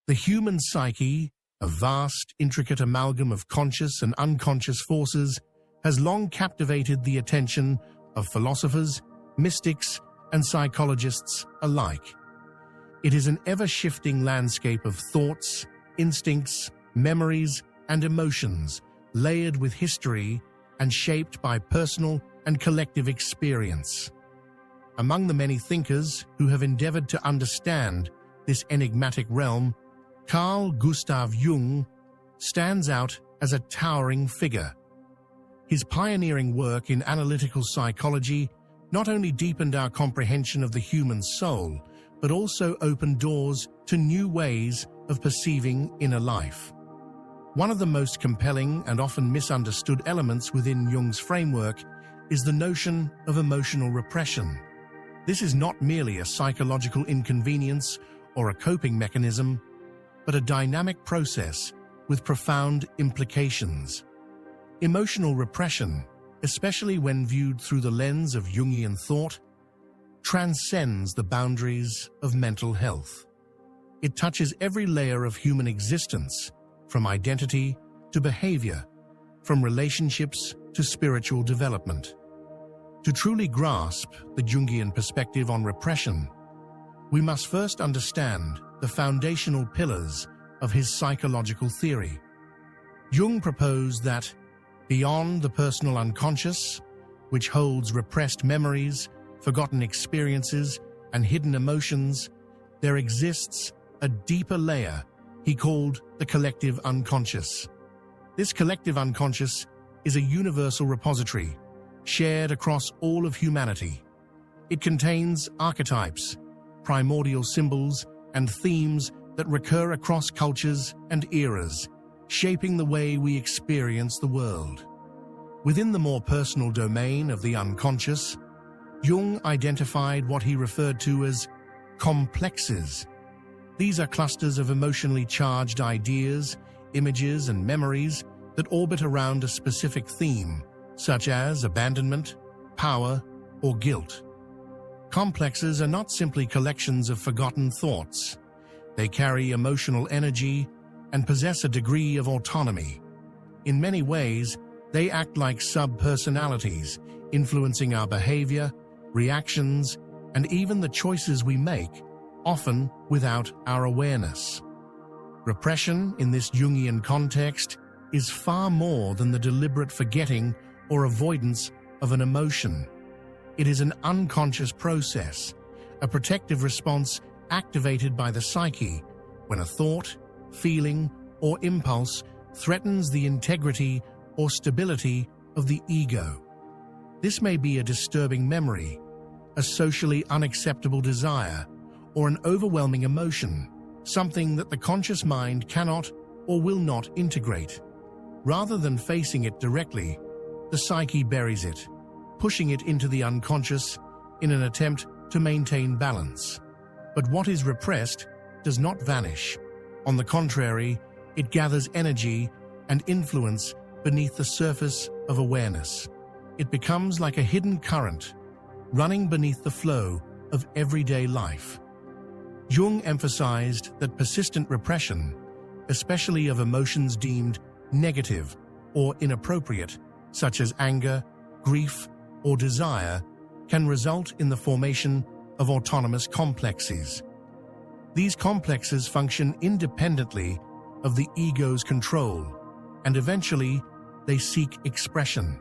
The human psyche, a vast, intricate amalgam of conscious and unconscious forces, has long captivated the attention of philosophers, mystics, and psychologists alike. It is an ever-shifting landscape of thoughts, instincts, memories, and emotions, layered with history and shaped by personal and collective experience. Among the many thinkers who have endeavored to understand this enigmatic realm, Carl Gustav Jung stands out as a towering figure. His pioneering work in analytical psychology not only deepened our comprehension of the human soul, but also opened doors to new ways of perceiving inner life. One of the most compelling and often misunderstood elements within Jung's framework is the notion of emotional repression. This is not merely a psychological inconvenience or a coping mechanism, but a dynamic process with profound implications. Emotional repression, especially when viewed through the lens of Jungian thought, transcends the boundaries of mental health. It touches every layer of human existence, from identity to behavior, from relationships to spiritual development. To truly grasp the Jungian perspective on repression, we must first understand the foundational pillars of his psychological theory. Jung proposed that, beyond the personal unconscious, which holds repressed memories, forgotten experiences, and hidden emotions, there exists a deeper layer he called the collective unconscious. This collective unconscious is a universal repository, shared across all of humanity. It contains archetypes, primordial symbols, and themes that recur across cultures and eras, shaping the way we experience the world. Within the more personal domain of the unconscious, Jung identified what he referred to as complexes. These are clusters of emotionally charged ideas, images, and memories that orbit around a specific theme, such as abandonment, power, or guilt. Complexes are not simply collections of forgotten thoughts. They carry emotional energy and possess a degree of autonomy. In many ways, they act like sub-personalities, influencing our behavior, reactions, and even the choices we make, often without our awareness. Repression, in this Jungian context, is far more than the deliberate forgetting or avoidance of an emotion. It is an unconscious process, a protective response activated by the psyche when a thought, feeling, or impulse threatens the integrity or stability of the ego. This may be a disturbing memory, a socially unacceptable desire, or an overwhelming emotion, something that the conscious mind cannot or will not integrate. Rather than facing it directly, the psyche buries it, pushing it into the unconscious in an attempt to maintain balance. But what is repressed does not vanish. On the contrary, it gathers energy and influence beneath the surface of awareness. It becomes like a hidden current, running beneath the flow of everyday life. Jung emphasized that persistent repression, especially of emotions deemed negative or inappropriate, such as anger, grief, or desire, can result in the formation of autonomous complexes. These complexes function independently of the ego's control, and eventually they seek expression.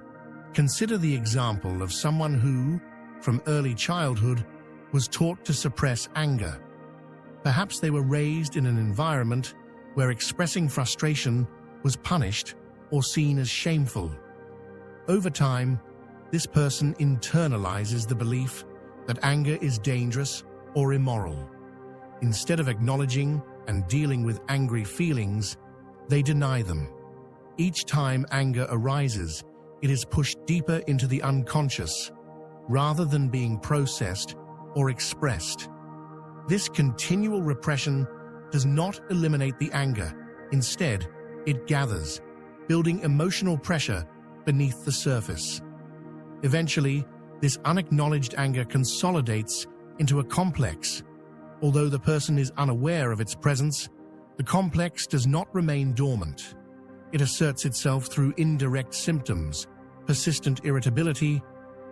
Consider the example of someone who, from early childhood, was taught to suppress anger. Perhaps they were raised in an environment where expressing frustration was punished or seen as shameful. Over time, this person internalizes the belief that anger is dangerous or immoral. Instead of acknowledging and dealing with angry feelings, they deny them. Each time anger arises, it is pushed deeper into the unconscious, rather than being processed or expressed. This continual repression does not eliminate the anger. Instead, it gathers, building emotional pressure beneath the surface. Eventually, this unacknowledged anger consolidates into a complex. Although the person is unaware of its presence, The complex does not remain dormant. It asserts itself through indirect symptoms, persistent irritability,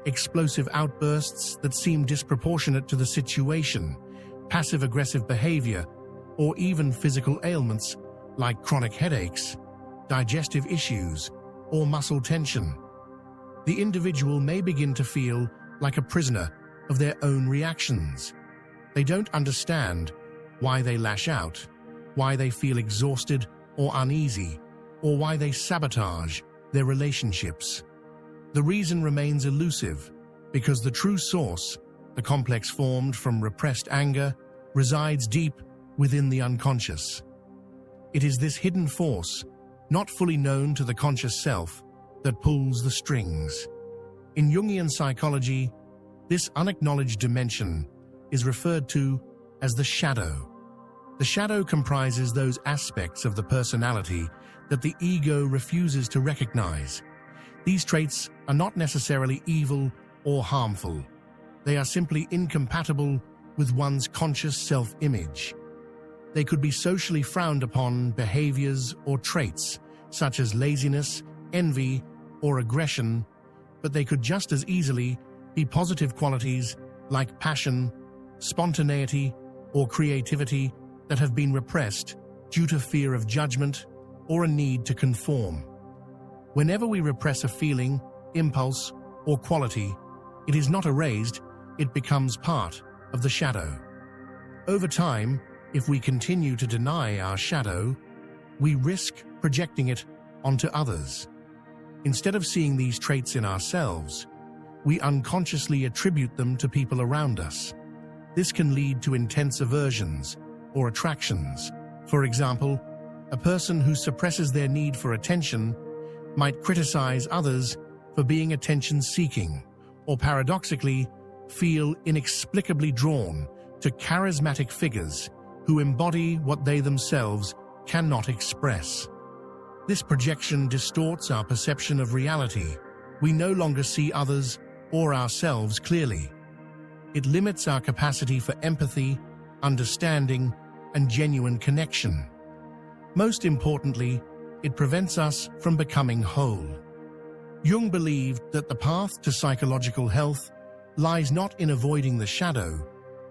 explosive outbursts that seem disproportionate to the situation, passive-aggressive behavior, or even physical ailments like chronic headaches, digestive issues, or muscle tension. The individual may begin to feel like a prisoner of their own reactions. They don't understand why they lash out, why they feel exhausted or uneasy, or why they sabotage their relationships. The reason remains elusive because the true source, the complex formed from repressed anger, resides deep within the unconscious. It is this hidden force, not fully known to the conscious self, that pulls the strings. In Jungian psychology, this unacknowledged dimension is referred to as the shadow. The shadow comprises those aspects of the personality that the ego refuses to recognize. These traits are not necessarily evil or harmful. They are simply incompatible with one's conscious self-image. They could be socially frowned upon behaviors or traits, such as laziness, envy, or aggression, but they could just as easily be positive qualities like passion, spontaneity, or creativity that have been repressed due to fear of judgment or a need to conform. Whenever we repress a feeling, impulse, or quality, it is not erased, it becomes part of the shadow. Over time, if we continue to deny our shadow, we risk projecting it onto others. Instead of seeing these traits in ourselves, we unconsciously attribute them to people around us. This can lead to intense aversions or attractions. For example, a person who suppresses their need for attention might criticize others for being attention-seeking, or paradoxically, feel inexplicably drawn to charismatic figures who embody what they themselves cannot express. This projection distorts our perception of reality. We no longer see others or ourselves clearly. It limits our capacity for empathy, understanding, and genuine connection. Most importantly, it prevents us from becoming whole. Jung believed that the path to psychological health lies not in avoiding the shadow,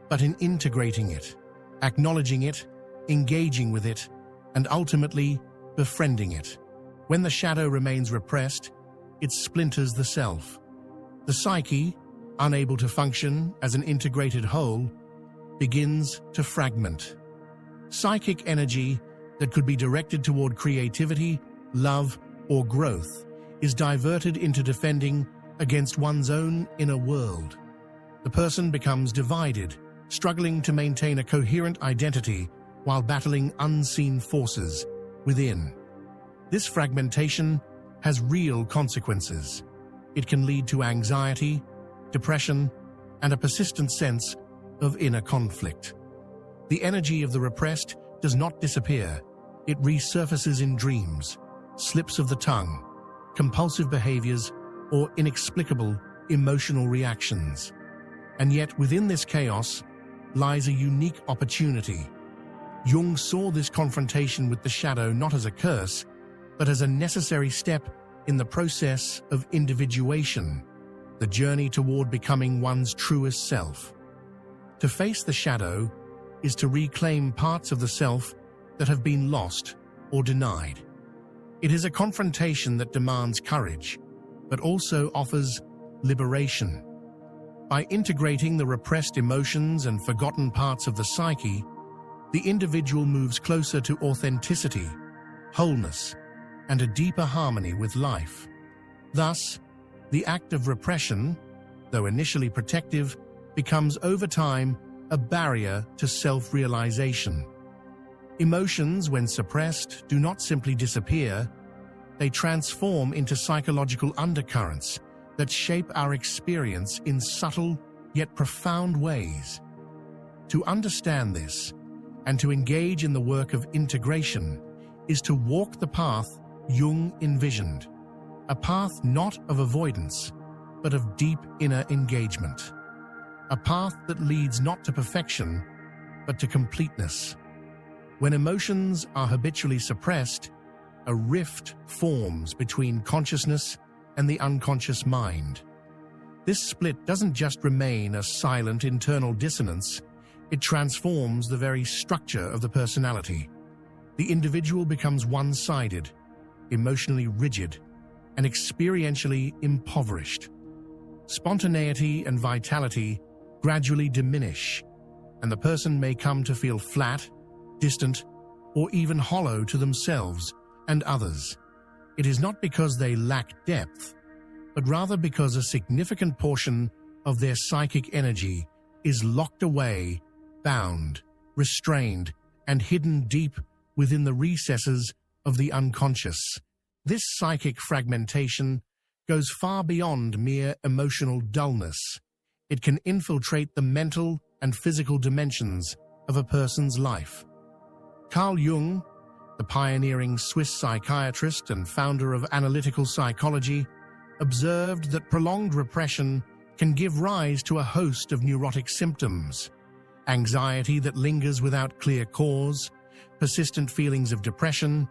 but in integrating it, acknowledging it, engaging with it, and ultimately befriending it. When the shadow remains repressed, it splinters the self. The psyche, unable to function as an integrated whole, begins to fragment. Psychic energy that could be directed toward creativity, love, or growth is diverted into defending against one's own inner world. The person becomes divided, struggling to maintain a coherent identity while battling unseen forces within. This fragmentation has real consequences. It can lead to anxiety, depression, and a persistent sense of inner conflict. The energy of the repressed does not disappear. It resurfaces in dreams, slips of the tongue, compulsive behaviors, or inexplicable emotional reactions. And yet within this chaos lies a unique opportunity. Jung saw this confrontation with the shadow not as a curse, but as a necessary step in the process of individuation, the journey toward becoming one's truest self. To face the shadow is to reclaim parts of the self that have been lost or denied. It is a confrontation that demands courage, but also offers liberation. By integrating the repressed emotions and forgotten parts of the psyche, the individual moves closer to authenticity, wholeness, and a deeper harmony with life. Thus, the act of repression, though initially protective, becomes over time a barrier to self-realization. Emotions, when suppressed, do not simply disappear. They transform into psychological undercurrents that shape our experience in subtle yet profound ways. To understand this and to engage in the work of integration is to walk the path Jung envisioned, a path not of avoidance, but of deep inner engagement, a path that leads not to perfection, but to completeness. When emotions are habitually suppressed, a rift forms between consciousness and the unconscious mind. This split doesn't just remain a silent internal dissonance, it transforms the very structure of the personality. The individual becomes one-sided, emotionally rigid, and experientially impoverished. Spontaneity and vitality gradually diminish, and the person may come to feel flat, distant, or even hollow to themselves and others. It is not because they lack depth, but rather because a significant portion of their psychic energy is locked away, bound, restrained, and hidden deep within the recesses of the unconscious. This psychic fragmentation goes far beyond mere emotional dullness. It can infiltrate the mental and physical dimensions of a person's life. Carl Jung, the pioneering Swiss psychiatrist and founder of analytical psychology, observed that prolonged repression can give rise to a host of neurotic symptoms: anxiety that lingers without clear cause, persistent feelings of depression,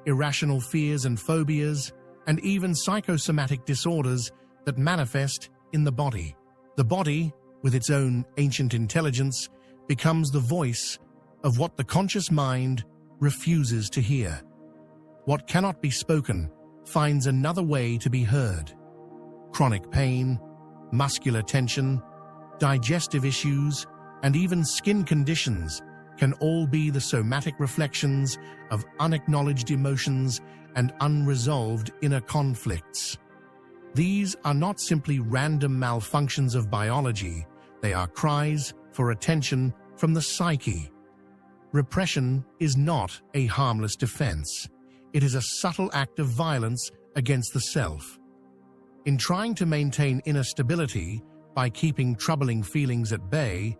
irrational fears and phobias, and even psychosomatic disorders that manifest in the body. The body, with its own ancient intelligence, becomes the voice of what the conscious mind refuses to hear. What cannot be spoken finds another way to be heard. Chronic pain, muscular tension, digestive issues, and even skin conditions can all be the somatic reflections of unacknowledged emotions and unresolved inner conflicts. These are not simply random malfunctions of biology, they are cries for attention from the psyche. Repression is not a harmless defense. It is a subtle act of violence against the self. In trying to maintain inner stability by keeping troubling feelings at bay,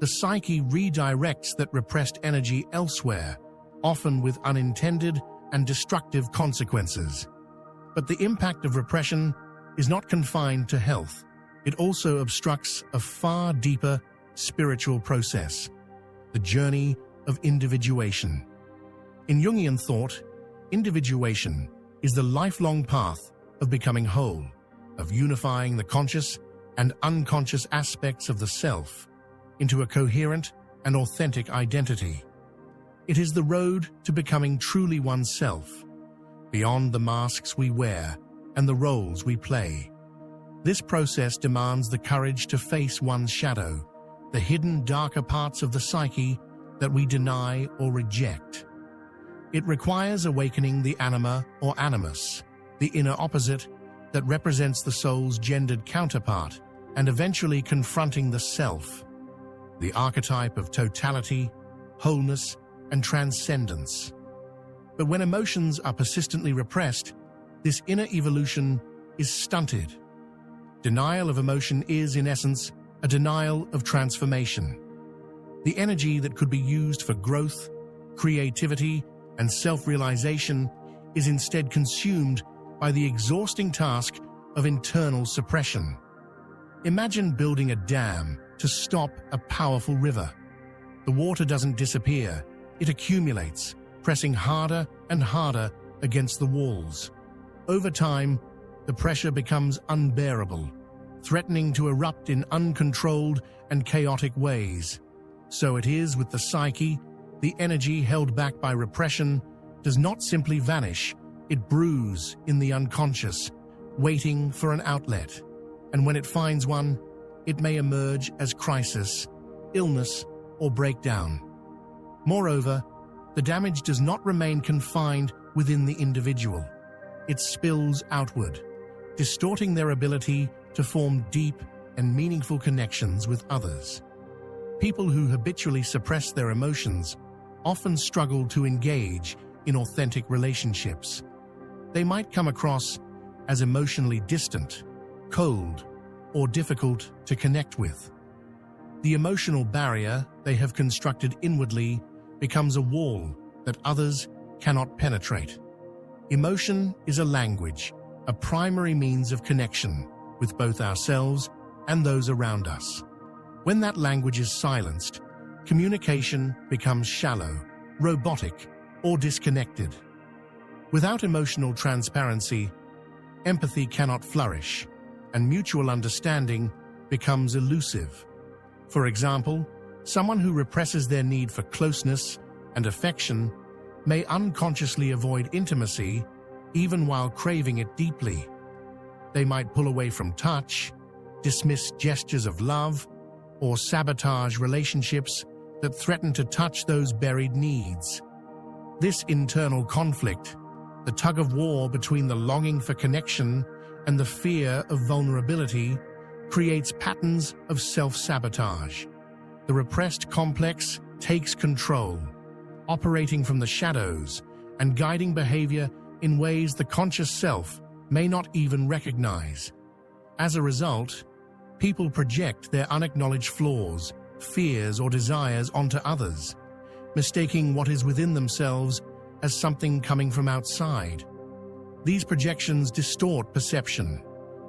the psyche redirects that repressed energy elsewhere, often with unintended and destructive consequences. But the impact of repression is not confined to health. It also obstructs a far deeper spiritual process, the journey of individuation. In Jungian thought, individuation is the lifelong path of becoming whole, of unifying the conscious and unconscious aspects of the self into a coherent and authentic identity. It is the road to becoming truly oneself, beyond the masks we wear and the roles we play. This process demands the courage to face one's shadow, the hidden darker parts of the psyche that we deny or reject. It requires awakening the anima or animus, the inner opposite that represents the soul's gendered counterpart, and eventually confronting the self, the archetype of totality, wholeness, and transcendence. But when emotions are persistently repressed, this inner evolution is stunted. Denial of emotion is, in essence, a denial of transformation. The energy that could be used for growth, creativity, and self-realization is instead consumed by the exhausting task of internal suppression. Imagine building a dam to stop a powerful river. The water doesn't disappear, it accumulates, pressing harder and harder against the walls. Over time, the pressure becomes unbearable, threatening to erupt in uncontrolled and chaotic ways. So it is with the psyche. The energy held back by repression does not simply vanish, it brews in the unconscious, waiting for an outlet. And when it finds one, it may emerge as crisis, illness, or breakdown. Moreover, the damage does not remain confined within the individual. It spills outward, distorting their ability to form deep and meaningful connections with others. People who habitually suppress their emotions often struggle to engage in authentic relationships. They might come across as emotionally distant, cold, or difficult to connect with. The emotional barrier they have constructed inwardly becomes a wall that others cannot penetrate. Emotion is a language, a primary means of connection with both ourselves and those around us. When that language is silenced, communication becomes shallow, robotic, or disconnected. Without emotional transparency, empathy cannot flourish, and mutual understanding becomes elusive. For example, someone who represses their need for closeness and affection may unconsciously avoid intimacy even while craving it deeply. They might pull away from touch, dismiss gestures of love, or sabotage relationships that threaten to touch those buried needs. This internal conflict, the tug-of-war between the longing for connection and the fear of vulnerability, creates patterns of self-sabotage. The repressed complex takes control, operating from the shadows and guiding behavior in ways the conscious self may not even recognize. As a result, people project their unacknowledged flaws, fears, or desires onto others, mistaking what is within themselves as something coming from outside. These projections distort perception,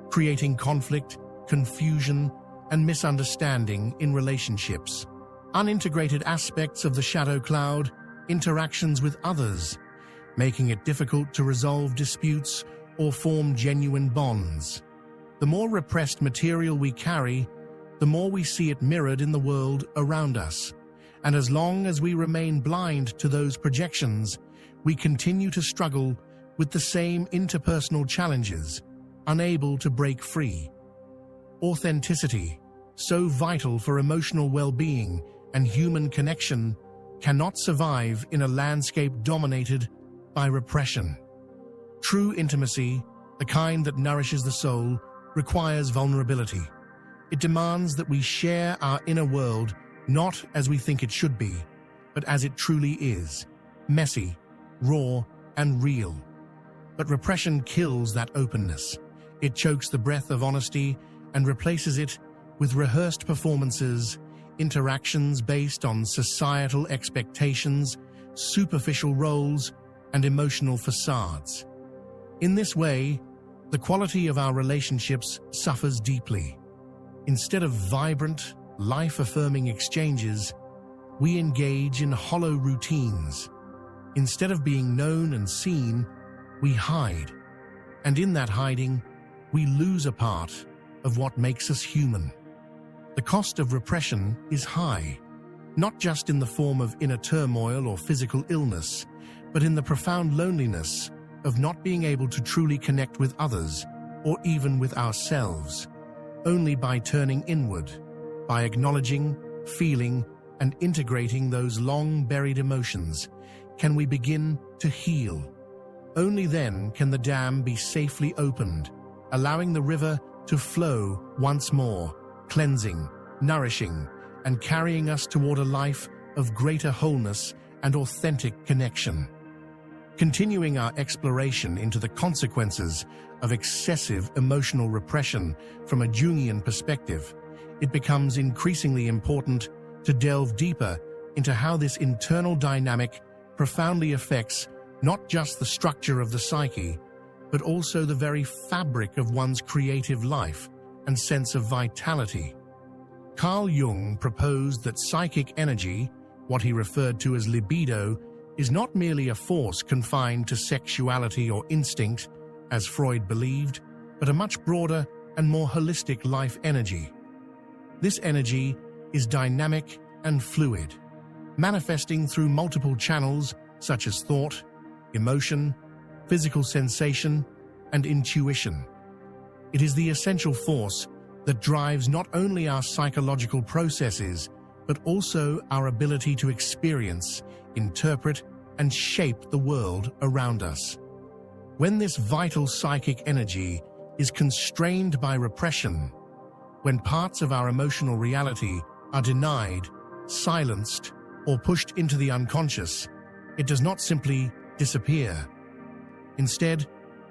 creating conflict, confusion, and misunderstanding in relationships. Unintegrated aspects of the shadow cloud, interactions with others, making it difficult to resolve disputes or form genuine bonds. The more repressed material we carry, the more we see it mirrored in the world around us. And as long as we remain blind to those projections, we continue to struggle with the same interpersonal challenges, unable to break free. Authenticity, so vital for emotional well-being and human connection, cannot survive in a landscape dominated by repression. True intimacy, the kind that nourishes the soul, requires vulnerability. It demands that we share our inner world not as we think it should be, but as it truly is, messy, raw, and real. But repression kills that openness. It chokes the breath of honesty and replaces it with rehearsed performances, interactions based on societal expectations, superficial roles, and emotional facades. In this way, the quality of our relationships suffers deeply. Instead of vibrant, life-affirming exchanges, we engage in hollow routines. Instead of being known and seen, we hide. And in that hiding, we lose a part of what makes us human. The cost of repression is high, not just in the form of inner turmoil or physical illness, but in the profound loneliness of not being able to truly connect with others or even with ourselves. Only by turning inward, by acknowledging, feeling, and integrating those long-buried emotions, can we begin to heal. Only then can the dam be safely opened, allowing the river to flow once more, cleansing, nourishing, and carrying us toward a life of greater wholeness and authentic connection. Continuing our exploration into the consequences of excessive emotional repression from a Jungian perspective, it becomes increasingly important to delve deeper into how this internal dynamic profoundly affects not just the structure of the psyche, but also the very fabric of one's creative life and sense of vitality. Carl Jung proposed that psychic energy, what he referred to as libido, is not merely a force confined to sexuality or instinct, as Freud believed, but a much broader and more holistic life energy. This energy is dynamic and fluid, manifesting through multiple channels such as thought, emotion, physical sensation, and intuition. It is the essential force that drives not only our psychological processes, but also our ability to experience, interpret, and shape the world around us. When this vital psychic energy is constrained by repression, when parts of our emotional reality are denied, silenced, or pushed into the unconscious, it does not simply disappear. Instead,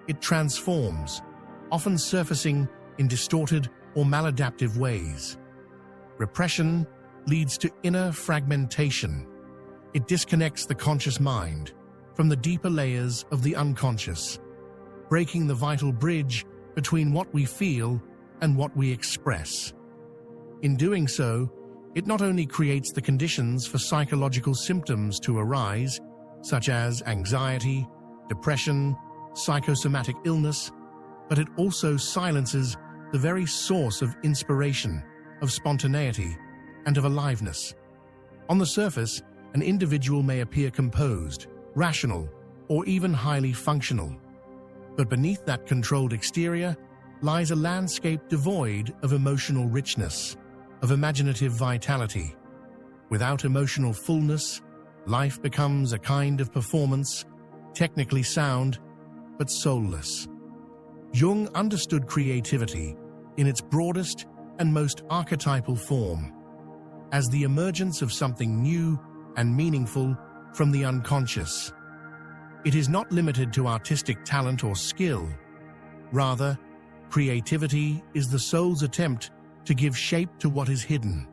it transforms, often surfacing in distorted or maladaptive ways. Repression leads to inner fragmentation. It disconnects the conscious mind from the deeper layers of the unconscious, breaking the vital bridge between what we feel and what we express. In doing so, It not only creates the conditions for psychological symptoms to arise, such as anxiety, depression, psychosomatic illness, but it also silences the very source of inspiration, of spontaneity, and of aliveness. On the surface, an individual may appear composed, rational, or even highly functional. But beneath that controlled exterior lies a landscape devoid of emotional richness, of imaginative vitality. Without emotional fullness, life becomes a kind of performance, technically sound, but soulless. Jung understood creativity in its broadest and most archetypal form, as the emergence of something new and meaningful from the unconscious. It is not limited to artistic talent or skill. Rather, creativity is the soul's attempt to give shape to what is hidden,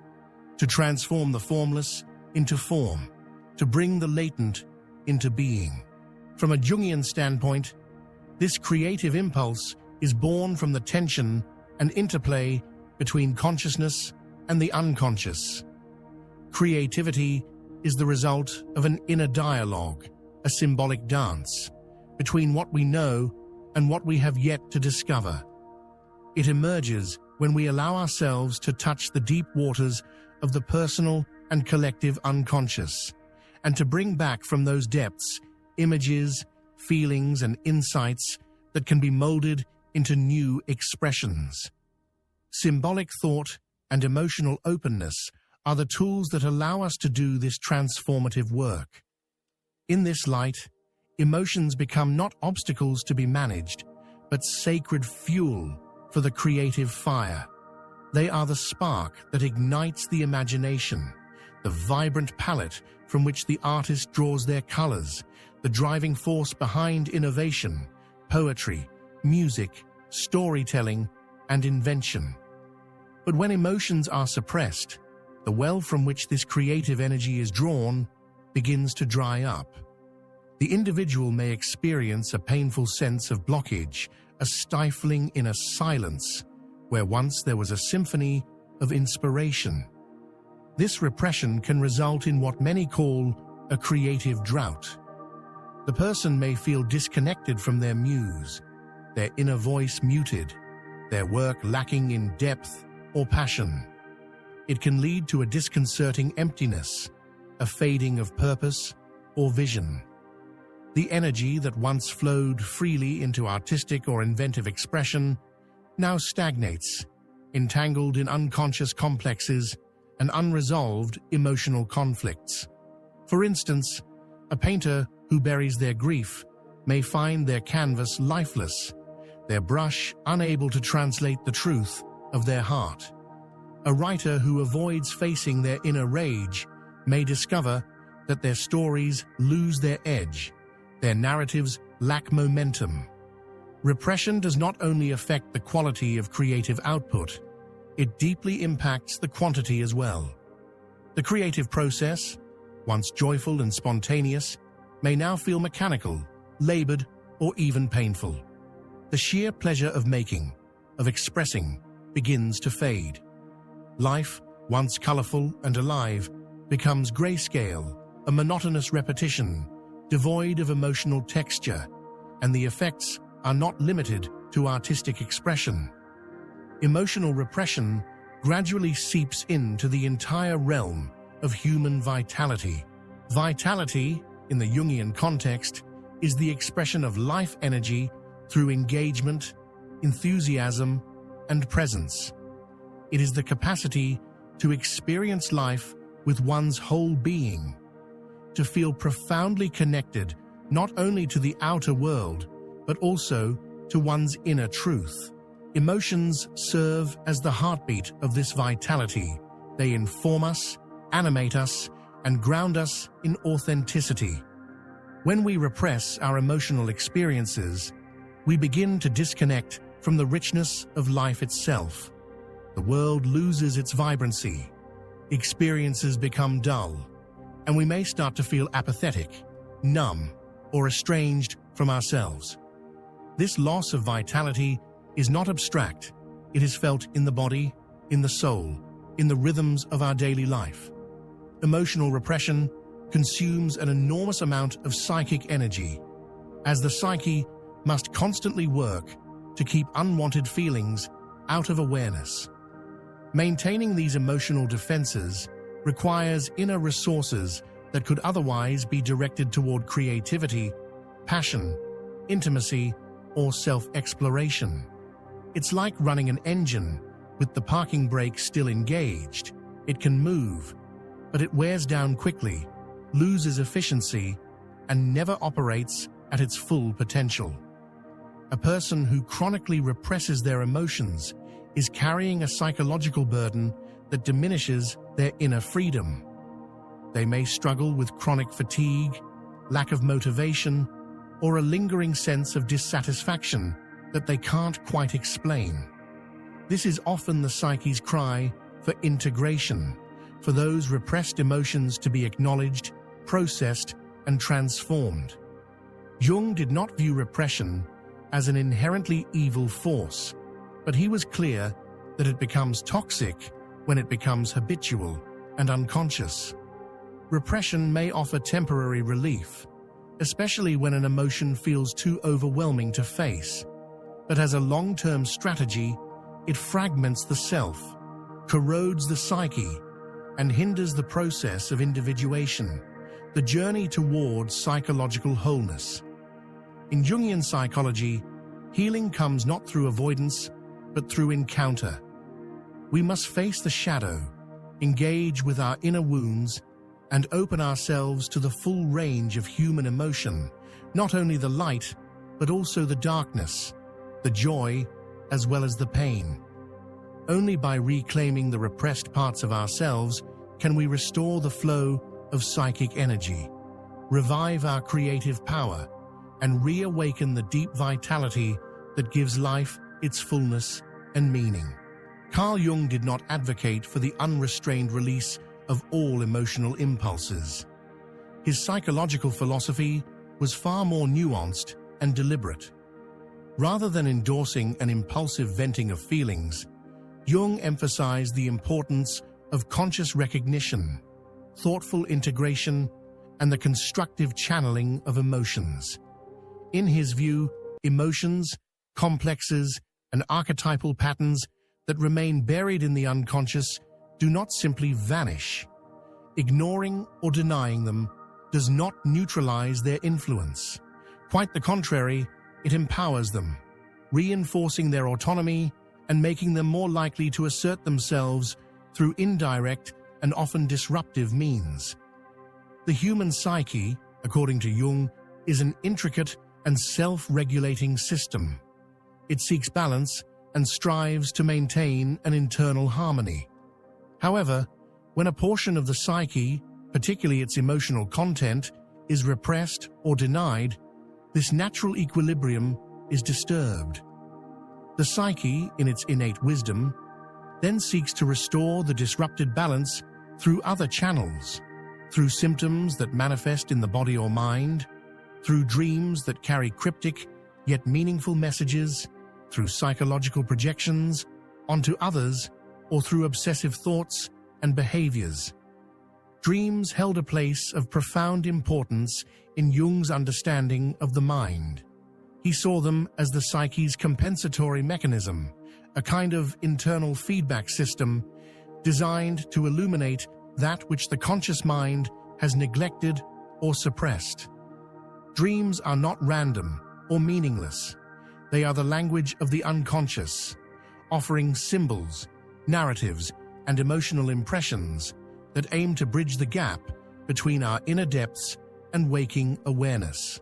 to transform the formless into form, to bring the latent into being. From a Jungian standpoint, this creative impulse is born from the tension and interplay between consciousness and the unconscious. Creativity is the result of an inner dialogue, a symbolic dance between what we know and what we have yet to discover. It emerges when we allow ourselves to touch the deep waters of the personal and collective unconscious, and to bring back from those depths images, feelings, and insights that can be molded into new expressions. Symbolic thought and emotional openness are the tools that allow us to do this transformative work. In this light, emotions become not obstacles to be managed, but sacred fuel for the creative fire. They are the spark that ignites the imagination, the vibrant palette from which the artist draws their colors, the driving force behind innovation, poetry, music, storytelling, and invention. But when emotions are suppressed, the well from which this creative energy is drawn begins to dry up. The individual may experience a painful sense of blockage, a stifling inner silence, where once there was a symphony of inspiration. This repression can result in what many call a creative drought. The person may feel disconnected from their muse, their inner voice muted, their work lacking in depth or passion. It can lead to a disconcerting emptiness, a fading of purpose or vision. The energy that once flowed freely into artistic or inventive expression now stagnates, entangled in unconscious complexes and unresolved emotional conflicts. For instance, a painter who buries their grief may find their canvas lifeless, their brush unable to translate the truth of their heart. A writer who avoids facing their inner rage may discover that their stories lose their edge, their narratives lack momentum. Repression does not only affect the quality of creative output, it deeply impacts the quantity as well. The creative process, once joyful and spontaneous, may now feel mechanical, labored, or even painful. The sheer pleasure of making, of expressing, begins to fade. Life, once colorful and alive, becomes grayscale, a monotonous repetition, devoid of emotional texture, and the effects are not limited to artistic expression. Emotional repression gradually seeps into the entire realm of human vitality. Vitality, in the Jungian context, is the expression of life energy through engagement, enthusiasm, and presence. It is the capacity to experience life with one's whole being, to feel profoundly connected not only to the outer world, but also to one's inner truth. Emotions serve as the heartbeat of this vitality. They inform us, animate us, and ground us in authenticity. When we repress our emotional experiences, we begin to disconnect from the richness of life itself. The world loses its vibrancy, experiences become dull, and we may start to feel apathetic, numb, or estranged from ourselves. This loss of vitality is not abstract. It is felt in the body, in the soul, in the rhythms of our daily life. Emotional repression consumes an enormous amount of psychic energy, as the psyche must constantly work to keep unwanted feelings out of awareness. Maintaining these emotional defenses requires inner resources that could otherwise be directed toward creativity, passion, intimacy, or self-exploration. It's like running an engine with the parking brake still engaged. It can move, but it wears down quickly, loses efficiency, and never operates at its full potential. A person who chronically represses their emotions is carrying a psychological burden that diminishes their inner freedom. They may struggle with chronic fatigue, lack of motivation, or a lingering sense of dissatisfaction that they can't quite explain. This is often the psyche's cry for integration, for those repressed emotions to be acknowledged, processed, and transformed. Jung did not view repression as an inherently evil force, but he was clear that it becomes toxic when it becomes habitual and unconscious. Repression may offer temporary relief, especially when an emotion feels too overwhelming to face, but as a long-term strategy, it fragments the self, corrodes the psyche, and hinders the process of individuation, the journey towards psychological wholeness. In Jungian psychology, healing comes not through avoidance, but through encounter. We must face the shadow, engage with our inner wounds, and open ourselves to the full range of human emotion, not only the light, but also the darkness, the joy, as well as the pain. Only by reclaiming the repressed parts of ourselves can we restore the flow of psychic energy, revive our creative power, and reawaken the deep vitality that gives life its fullness and meaning. Carl Jung did not advocate for the unrestrained release of all emotional impulses. His psychological philosophy was far more nuanced and deliberate. Rather than endorsing an impulsive venting of feelings, Jung emphasized the importance of conscious recognition, thoughtful integration, and the constructive channeling of emotions. In his view, emotions, complexes, and archetypal patterns that remain buried in the unconscious do not simply vanish. Ignoring or denying them does not neutralize their influence. Quite the contrary, it empowers them, reinforcing their autonomy and making them more likely to assert themselves through indirect and often disruptive means. The human psyche, according to Jung, is an intricate and self-regulating system. It seeks balance and strives to maintain an internal harmony. However, when a portion of the psyche, particularly its emotional content, is repressed or denied, this natural equilibrium is disturbed. The psyche, in its innate wisdom, then seeks to restore the disrupted balance through other channels, through symptoms that manifest in the body or mind, through dreams that carry cryptic yet meaningful messages, through psychological projections onto others, or through obsessive thoughts and behaviors. Dreams held a place of profound importance in Jung's understanding of the mind. He saw them as the psyche's compensatory mechanism, a kind of internal feedback system designed to illuminate that which the conscious mind has neglected or suppressed. Dreams are not random or meaningless. They are the language of the unconscious, offering symbols, narratives, and emotional impressions that aim to bridge the gap between our inner depths and waking awareness.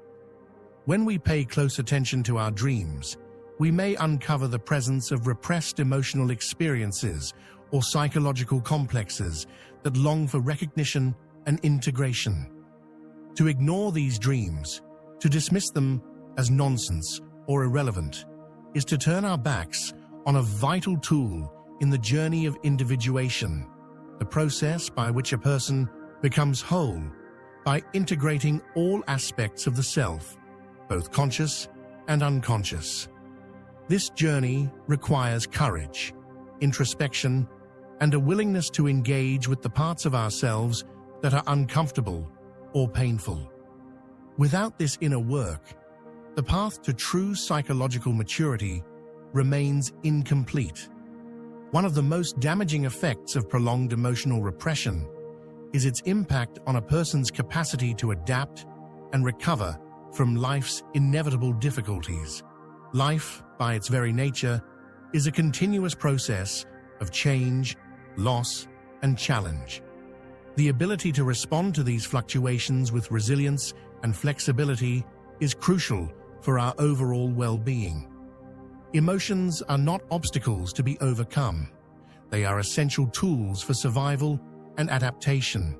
When we pay close attention to our dreams, we may uncover the presence of repressed emotional experiences or psychological complexes that long for recognition and integration. To ignore these dreams, to dismiss them as nonsense or irrelevant, is to turn our backs on a vital tool in the journey of individuation, the process by which a person becomes whole by integrating all aspects of the self, both conscious and unconscious. This journey requires courage, introspection, and a willingness to engage with the parts of ourselves that are uncomfortable or painful. Without this inner work, the path to true psychological maturity remains incomplete. One of the most damaging effects of prolonged emotional repression is its impact on a person's capacity to adapt and recover from life's inevitable difficulties. Life, by its very nature, is a continuous process of change, loss, and challenge. The ability to respond to these fluctuations with resilience and flexibility is crucial for our overall well-being. Emotions are not obstacles to be overcome. They are essential tools for survival and adaptation.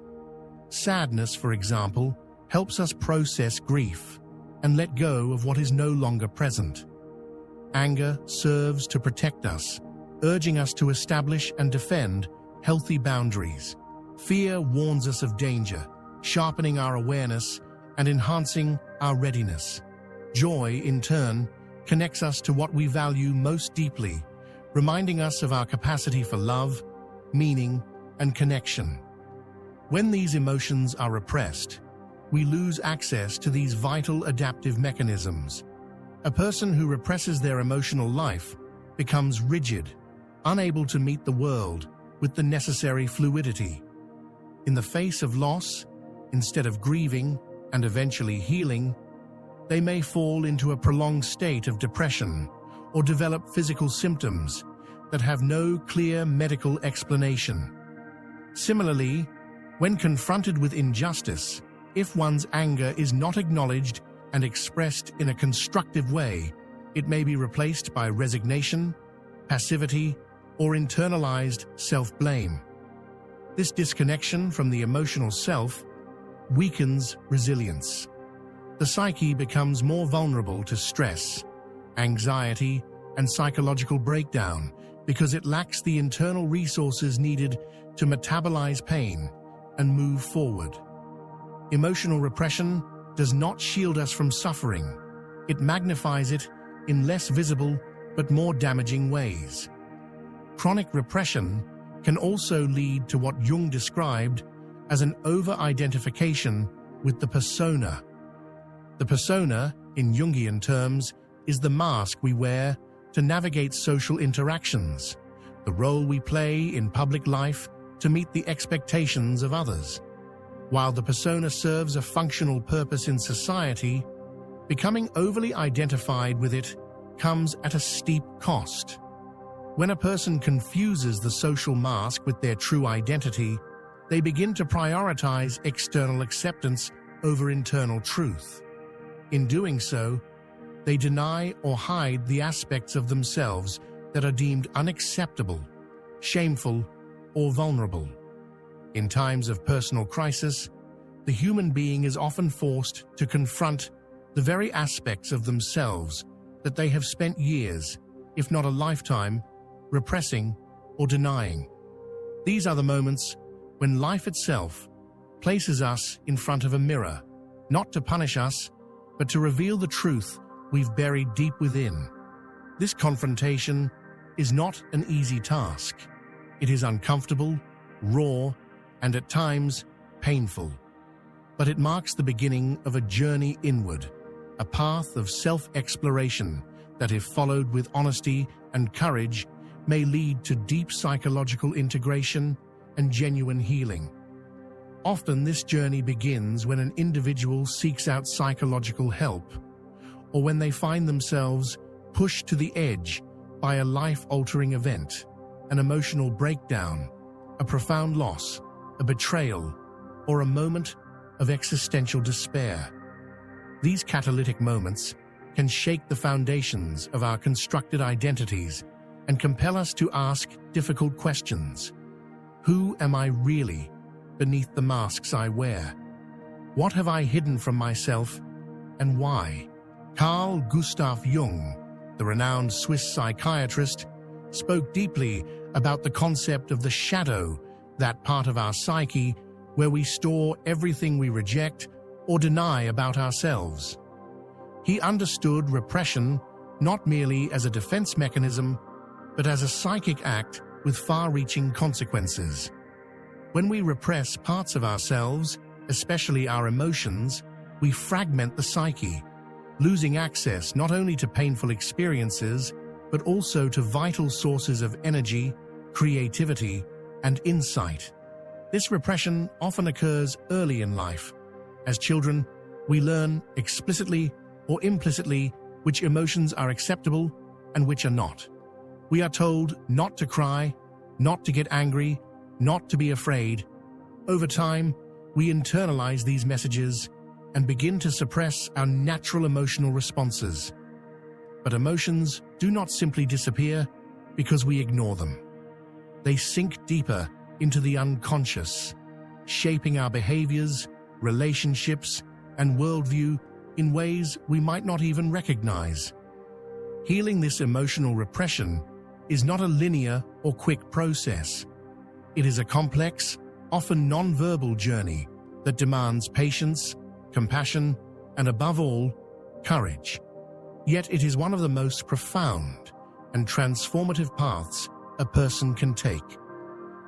Sadness, for example, helps us process grief and let go of what is no longer present. Anger serves to protect us, urging us to establish and defend healthy boundaries. Fear warns us of danger, sharpening our awareness and enhancing our readiness. Joy, in turn, connects us to what we value most deeply, reminding us of our capacity for love, meaning, and connection. When these emotions are repressed, we lose access to these vital adaptive mechanisms. A person who represses their emotional life becomes rigid, unable to meet the world with the necessary fluidity. In the face of loss, instead of grieving and eventually healing, they may fall into a prolonged state of depression or develop physical symptoms that have no clear medical explanation. Similarly, when confronted with injustice, if one's anger is not acknowledged and expressed in a constructive way, it may be replaced by resignation, passivity, or internalized self-blame. This disconnection from the emotional self weakens resilience. The psyche becomes more vulnerable to stress, anxiety, and psychological breakdown because it lacks the internal resources needed to metabolize pain and move forward. Emotional repression does not shield us from suffering. It magnifies it in less visible but more damaging ways. Chronic repression can also lead to what Jung described as an over-identification with the persona. The persona, in Jungian terms, is the mask we wear to navigate social interactions, the role we play in public life to meet the expectations of others. While the persona serves a functional purpose in society, becoming overly identified with it comes at a steep cost. When a person confuses the social mask with their true identity, they begin to prioritize external acceptance over internal truth. In doing so, they deny or hide the aspects of themselves that are deemed unacceptable, shameful, or vulnerable. In times of personal crisis, the human being is often forced to confront the very aspects of themselves that they have spent years, if not a lifetime, repressing or denying. These are the moments when life itself places us in front of a mirror, not to punish us, but to reveal the truth we've buried deep within. This confrontation is not an easy task. It is uncomfortable, raw, and at times painful. But it marks the beginning of a journey inward, a path of self-exploration that, if followed with honesty and courage, may lead to deep psychological integration and genuine healing. Often this journey begins when an individual seeks out psychological help, or when they find themselves pushed to the edge by a life-altering event, an emotional breakdown, a profound loss, a betrayal, or a moment of existential despair. These catalytic moments can shake the foundations of our constructed identities and compel us to ask difficult questions. Who am I really beneath the masks I wear? What have I hidden from myself, and why? Carl Gustav Jung, the renowned Swiss psychiatrist, spoke deeply about the concept of the shadow, that part of our psyche where we store everything we reject or deny about ourselves. He understood repression not merely as a defense mechanism, but as a psychic act with far-reaching consequences. When we repress parts of ourselves, especially our emotions, we fragment the psyche, losing access not only to painful experiences, but also to vital sources of energy, creativity, and insight. This repression often occurs early in life. As children, we learn explicitly or implicitly which emotions are acceptable and which are not. We are told not to cry, not to get angry, not to be afraid. Over time, we internalize these messages and begin to suppress our natural emotional responses. But emotions do not simply disappear because we ignore them. They sink deeper into the unconscious, shaping our behaviors, relationships, and worldview in ways we might not even recognize. Healing this emotional repression is not a linear or quick process. It is a complex, often non-verbal journey that demands patience, compassion, and above all, courage. Yet it is one of the most profound and transformative paths a person can take.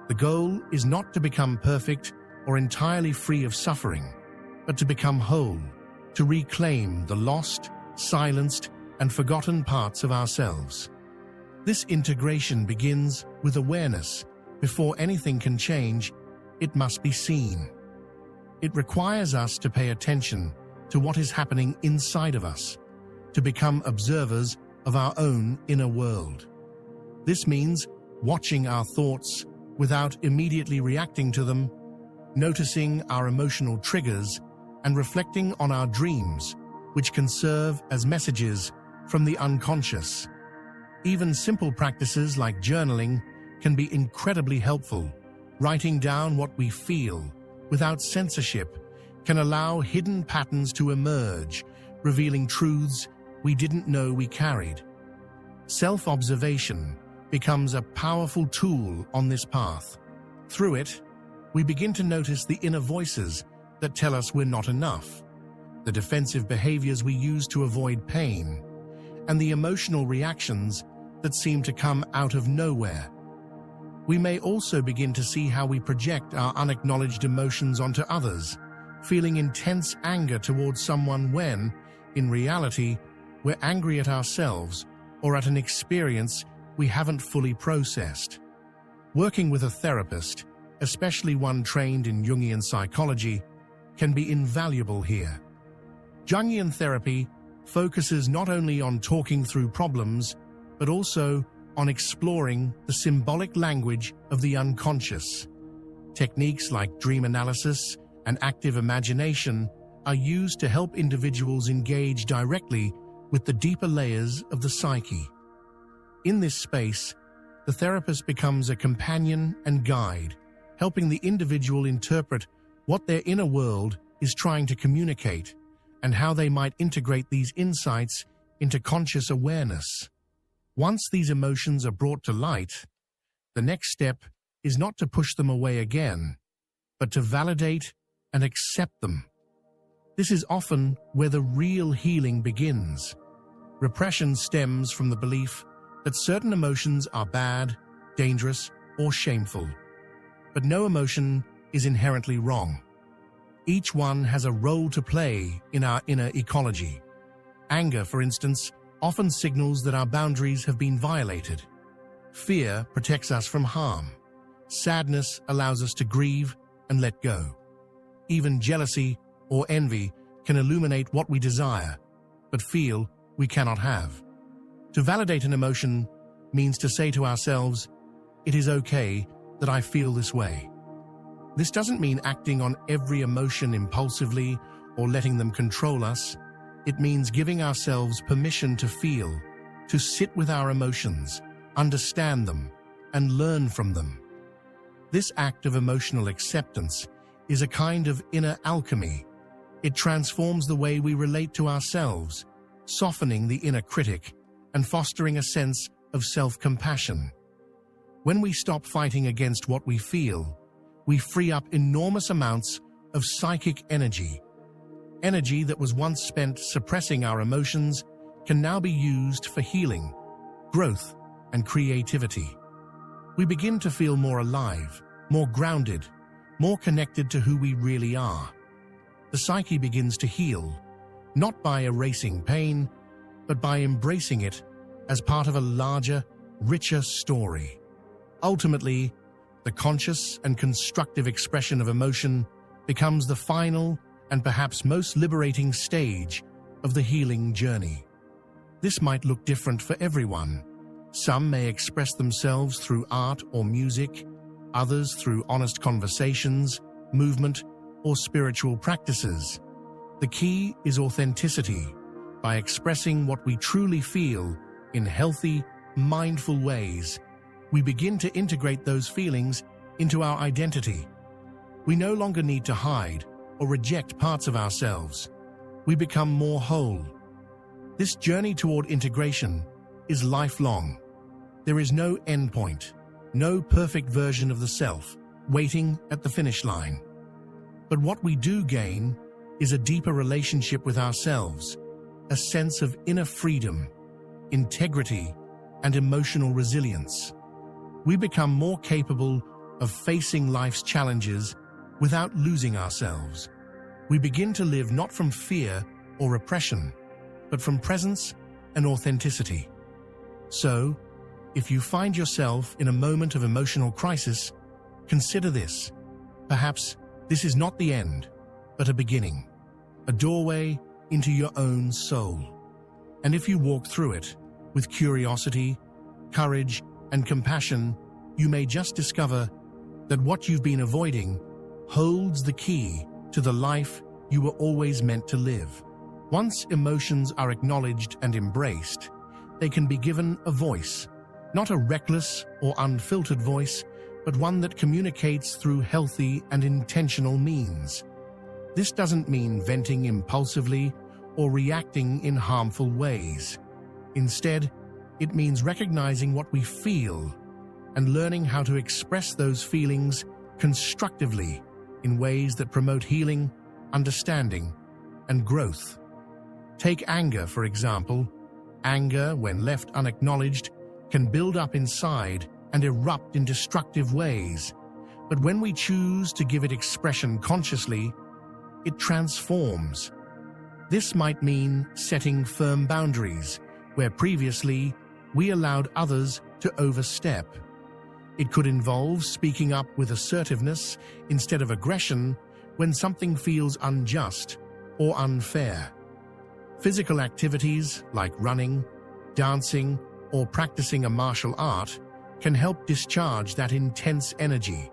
The goal is not to become perfect or entirely free of suffering, but to become whole, to reclaim the lost, silenced, and forgotten parts of ourselves. This integration begins with awareness. Before anything can change, it must be seen. It requires us to pay attention to what is happening inside of us, to become observers of our own inner world. This means watching our thoughts without immediately reacting to them, noticing our emotional triggers, and reflecting on our dreams, which can serve as messages from the unconscious. Even simple practices like journaling can be incredibly helpful. Writing down what we feel without censorship can allow hidden patterns to emerge, revealing truths we didn't know we carried. Self-observation becomes a powerful tool on this path. Through it, we begin to notice the inner voices that tell us we're not enough, the defensive behaviors we use to avoid pain, and the emotional reactions that seem to come out of nowhere. We may also begin to see how we project our unacknowledged emotions onto others, feeling intense anger towards someone when, in reality, we're angry at ourselves or at an experience we haven't fully processed. Working with a therapist, especially one trained in Jungian psychology, can be invaluable here. Jungian therapy focuses not only on talking through problems, but also on exploring the symbolic language of the unconscious. Techniques like dream analysis and active imagination are used to help individuals engage directly with the deeper layers of the psyche. In this space, the therapist becomes a companion and guide, helping the individual interpret what their inner world is trying to communicate and how they might integrate these insights into conscious awareness. Once these emotions are brought to light, the next step is not to push them away again, but to validate and accept them. This is often where the real healing begins. Repression stems from the belief that certain emotions are bad, dangerous, or shameful. But no emotion is inherently wrong. Each one has a role to play in our inner ecology. Anger, for instance, often signals that our boundaries have been violated. Fear protects us from harm. Sadness allows us to grieve and let go. Even jealousy or envy can illuminate what we desire, but feel we cannot have. To validate an emotion means to say to ourselves, "It is okay that I feel this way." This doesn't mean acting on every emotion impulsively or letting them control us. It means giving ourselves permission to feel, to sit with our emotions, understand them, and learn from them. This act of emotional acceptance is a kind of inner alchemy. It transforms the way we relate to ourselves, softening the inner critic and fostering a sense of self-compassion. When we stop fighting against what we feel, we free up enormous amounts of psychic energy. Energy that was once spent suppressing our emotions can now be used for healing, growth, and creativity. we begin to feel more alive, more grounded, more connected to who we really are. The psyche begins to heal, not by erasing pain, but by embracing it as part of a larger, richer story. Ultimately, the conscious and constructive expression of emotion becomes the final and perhaps most liberating stage of the healing journey. This might look different for everyone. Some may express themselves through art or music, others through honest conversations, movement, or spiritual practices. The key is authenticity. By expressing what we truly feel in healthy, mindful ways, we begin to integrate those feelings into our identity. We no longer need to hide or reject parts of ourselves. We become more whole. This journey toward integration is lifelong. There is no endpoint, no perfect version of the self waiting at the finish line. But what we do gain is a deeper relationship with ourselves, a sense of inner freedom, integrity, and emotional resilience. We become more capable of facing life's challenges without losing ourselves. We begin to live not from fear or repression, but from presence and authenticity. So, if you find yourself in a moment of emotional crisis, consider this. Perhaps this is not the end, but a beginning, a doorway into your own soul. And if you walk through it with curiosity, courage, and compassion, you may just discover that what you've been avoiding holds the key to the life you were always meant to live. Once emotions are acknowledged and embraced, they can be given a voice, not a reckless or unfiltered voice, but one that communicates through healthy and intentional means. This doesn't mean venting impulsively or reacting in harmful ways. Instead, it means recognizing what we feel and learning how to express those feelings constructively in ways that promote healing, understanding, and growth. Take anger, for example. Anger, when left unacknowledged, can build up inside and erupt in destructive ways. But when we choose to give it expression consciously, it transforms. This might mean setting firm boundaries, where previously we allowed others to overstep. It could involve speaking up with assertiveness instead of aggression when something feels unjust or unfair. Physical activities like running, dancing, or practicing a martial art can help discharge that intense energy,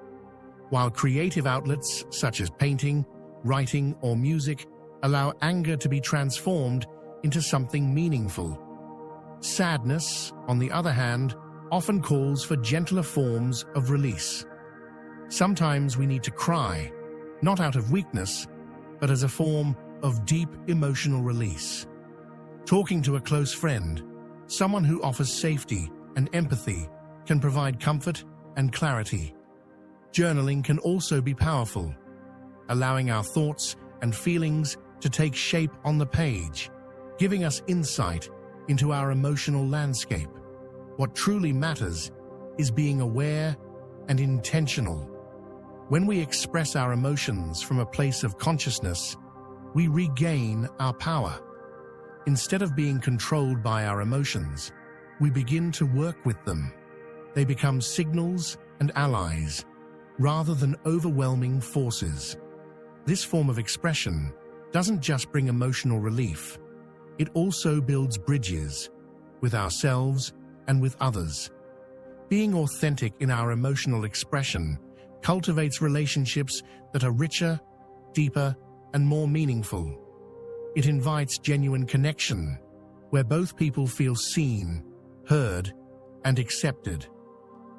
while creative outlets such as painting, writing, or music allow anger to be transformed into something meaningful. Sadness, on the other hand, often calls for gentler forms of release. Sometimes we need to cry, not out of weakness, but as a form of deep emotional release. Talking to a close friend, someone who offers safety and empathy, can provide comfort and clarity. Journaling can also be powerful, allowing our thoughts and feelings to take shape on the page, giving us insight into our emotional landscape. What truly matters is being aware and intentional. When we express our emotions from a place of consciousness, we regain our power. Instead of being controlled by our emotions, we begin to work with them. They become signals and allies, rather than overwhelming forces. This form of expression doesn't just bring emotional relief, it also builds bridges with ourselves and with others. Being authentic in our emotional expression cultivates relationships that are richer, deeper, and more meaningful. It invites genuine connection, where both people feel seen, heard, and accepted.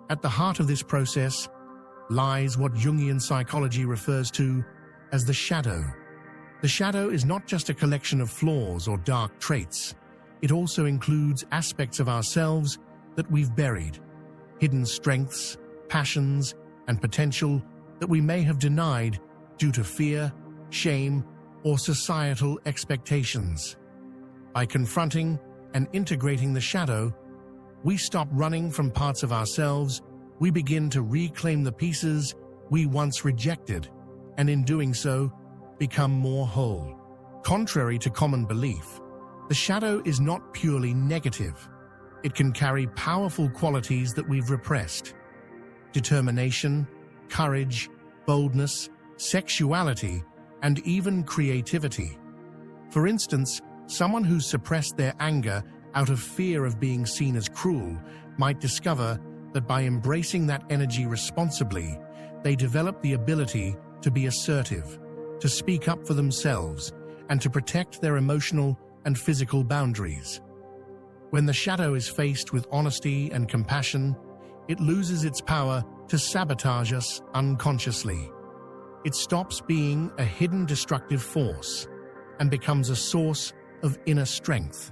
At the heart of this process lies what Jungian psychology refers to as the shadow. The shadow is not just a collection of flaws or dark traits. It also includes aspects of ourselves that we've buried, hidden strengths, passions, and potential that we may have denied due to fear, shame, or societal expectations. By confronting and integrating the shadow, we stop running from parts of ourselves we begin to reclaim the pieces we once rejected, and in doing so, become more whole. Contrary to common belief, the shadow is not purely negative. It can carry powerful qualities that we've repressed: determination, courage, boldness, sexuality, and even creativity. For instance, someone who's suppressed their anger out of fear of being seen as cruel might discover that by embracing that energy responsibly, they develop the ability to be assertive, to speak up for themselves, and to protect their emotional and physical boundaries. When the shadow is faced with honesty and compassion, it loses its power to sabotage us unconsciously. It stops being a hidden destructive force and becomes a source of inner strength.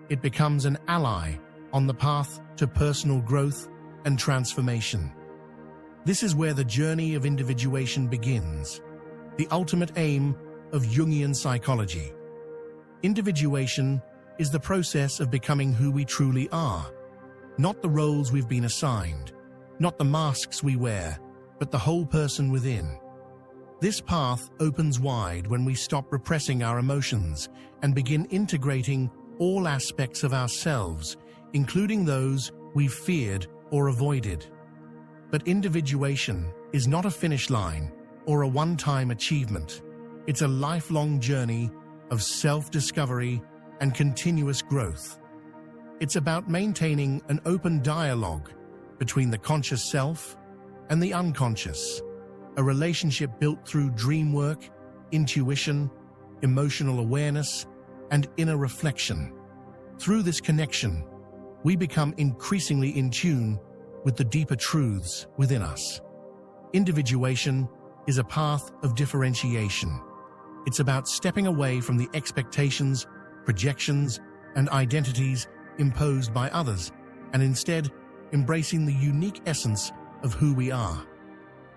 It becomes an ally on the path to personal growth and transformation. This is where the journey of individuation begins, the ultimate aim of Jungian psychology. Individuation is the process of becoming who we truly are, not the roles we've been assigned, not the masks we wear, but the whole person within. This path opens wide when we stop repressing our emotions and begin integrating all aspects of ourselves, including those we've feared or avoided. But individuation is not a finish line or a one-time achievement. It's a lifelong journey of self-discovery and continuous growth. It's about maintaining an open dialogue between the conscious self and the unconscious, a relationship built through dream work, intuition, emotional awareness, and inner reflection. Through this connection, we become increasingly in tune with the deeper truths within us. Individuation is a path of differentiation. It's about stepping away from the expectations, projections, and identities imposed by others, and instead embracing the unique essence of who we are.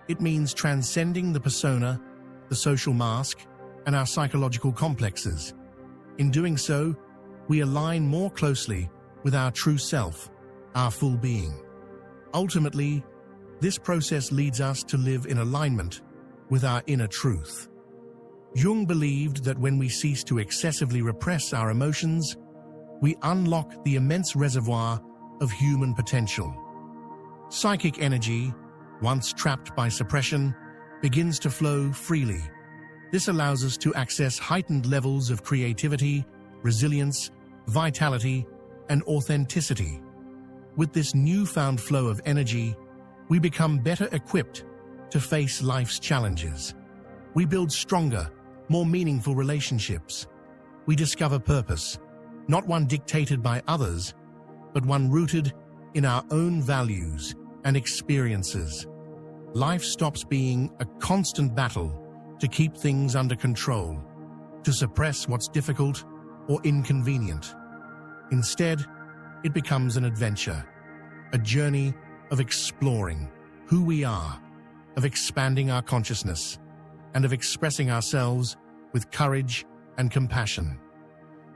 It means transcending the persona, the social mask, and our psychological complexes. In doing so, we align more closely with our true self, our full being. Ultimately, this process leads us to live in alignment with our inner truth. Jung believed that when we cease to excessively repress our emotions, we unlock the immense reservoir of human potential. Psychic energy, once trapped by suppression, begins to flow freely. This allows us to access heightened levels of creativity, resilience, vitality, and authenticity. With this newfound flow of energy, we become better equipped to face life's challenges. We build stronger, more meaningful relationships. We discover purpose, not one dictated by others, but one rooted in our own values and experiences. Life stops being a constant battle to keep things under control, to suppress what's difficult or inconvenient. Instead, it becomes an adventure, a journey of exploring who we are, of expanding our consciousness, and of expressing ourselves with courage and compassion.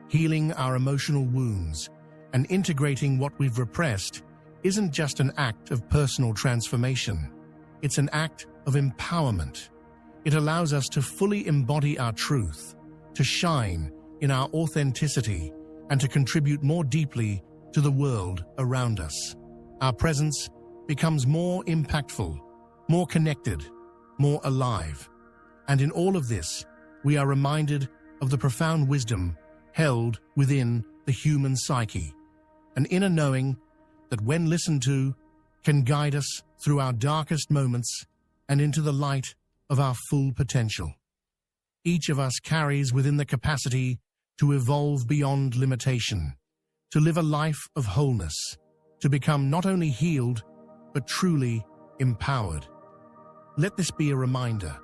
Healing our emotional wounds and integrating what we've repressed isn't just an act of personal transformation. It's an act of empowerment. It allows us to fully embody our truth, to shine in our authenticity, and to contribute more deeply to the world around us. Our presence becomes more impactful, more connected, more alive. And in all of this, we are reminded of the profound wisdom held within the human psyche, an inner knowing that, when listened to, can guide us through our darkest moments and into the light of our full potential. Each of us carries within the capacity to evolve beyond limitation, to live a life of wholeness, to become not only healed, but truly empowered. Let this be a reminder,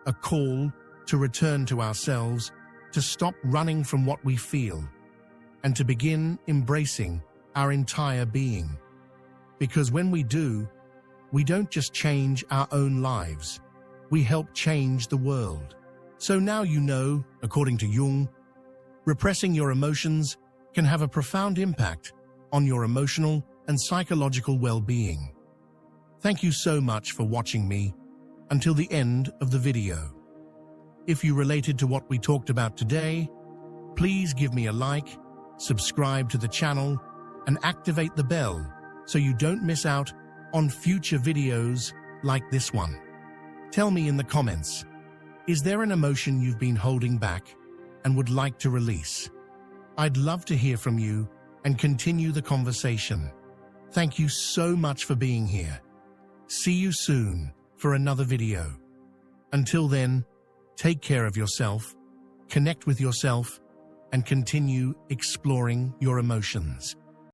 a call to return to ourselves, to stop running from what we feel, and to begin embracing our entire being. Because when we do, we don't just change our own lives, we help change the world. So now you know, according to Jung, repressing your emotions can have a profound impact on your emotional and psychological well-being. Thank you so much for watching me until the end of the video. If you related to what we talked about today, please give me a like, subscribe to the channel, and activate the bell so you don't miss out on future videos like this one. Tell me in the comments, is there an emotion you've been holding back and would like to release? I'd love to hear from you and continue the conversation. Thank you so much for being here. See you soon for another video. Until then, take care of yourself, connect with yourself, and continue exploring your emotions.